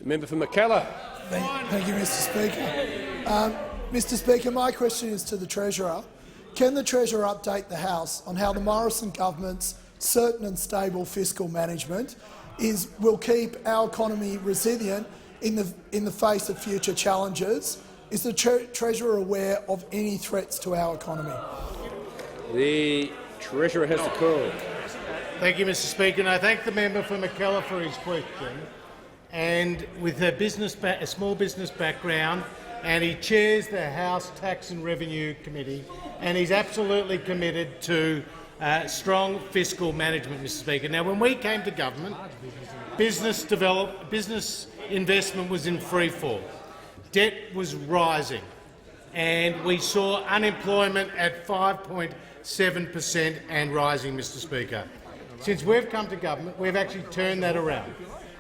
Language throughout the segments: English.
The member for McKellar. Thank you, Mr Speaker. Mr Speaker, my question is to the Treasurer. Can the Treasurer update the House on how the Morrison government's certain and stable fiscal management will keep our economy resilient in the face of future challenges? Is the Treasurer aware of any threats to our economy? The Treasurer has the call. Thank you, Mr Speaker, and I thank the member for McKellar for his question. And with a small business background, and he chairs the House Tax and Revenue Committee, and he's absolutely committed to strong fiscal management, Mr Speaker. Now, when we came to government, business investment was in free fall. Debt was rising, and we saw unemployment at 5.7% and rising, Mr Speaker. Since we've come to government, we've actually turned that around.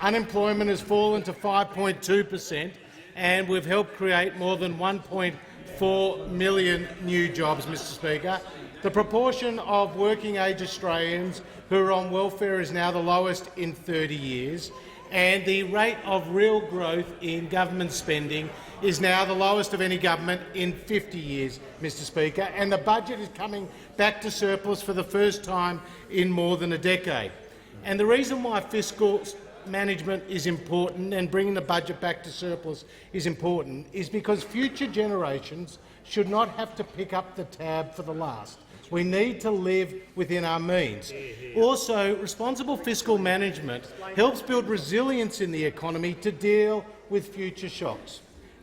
Unemployment has fallen to 5.2%, and we've helped create more than 1.4 million new jobs, Mr Speaker. The proportion of working-age Australians who are on welfare is now the lowest in 30 years, and the rate of real growth in government spending is now the lowest of any government in 50 years, Mr Speaker, and the budget is coming back to surplus for the first time in more than a decade. And the reason why fiscal management is important and bringing the budget back to surplus is important is because future generations should not have to pick up the tab for the last. We need to live within our means. Also, responsible fiscal management helps build resilience in the economy to deal with future shocks,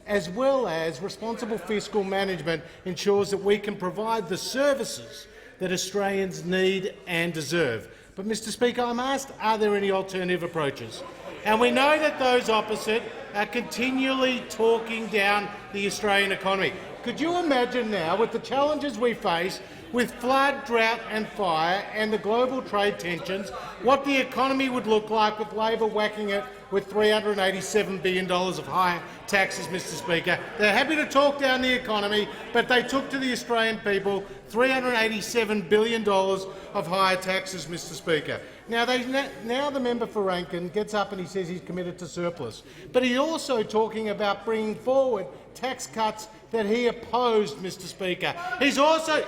as well as responsible fiscal management ensures that we can provide the services that Australians need and deserve. But, Mr Speaker, I'm asked, are there any alternative approaches? And we know that those opposite are continually talking down the Australian economy. Could you imagine now, with the challenges we face, with flood, drought and fire and the global trade tensions, what the economy would look like with Labor whacking it with $387 billion of higher taxes, Mr Speaker? They're happy to talk down the economy, but they took to the Australian people $387 billion of higher taxes, Mr Speaker. Now the member for Rankin gets up and he says he's committed to surplus, but he's also talking about bringing forward tax cuts that he opposed, Mr Speaker. He's also—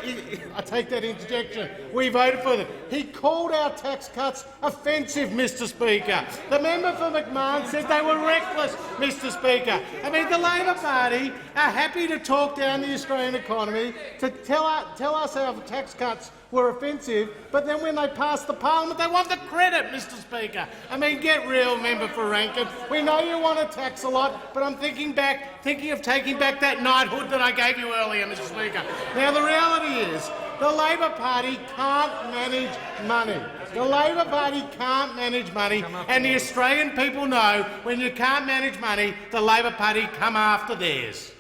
I take that interjection. We voted for them. He called our tax cuts offensive, Mr Speaker. The member for McMahon said they were reckless, Mr Speaker. I mean, the Labor Party are happy to talk down the Australian economy, to tell us our tax cuts were offensive, but then when they pass the parliament, they want the credit, Mr Speaker. I mean, get real, member for Rankin. We know you want to tax a lot, but I'm thinking of taking back that knighthood that I gave you earlier, Mr Speaker. Now, the reality is the Labor Party can't manage money. The Labor Party can't manage money, and the Australian people know when you can't manage money, the Labor Party come after theirs.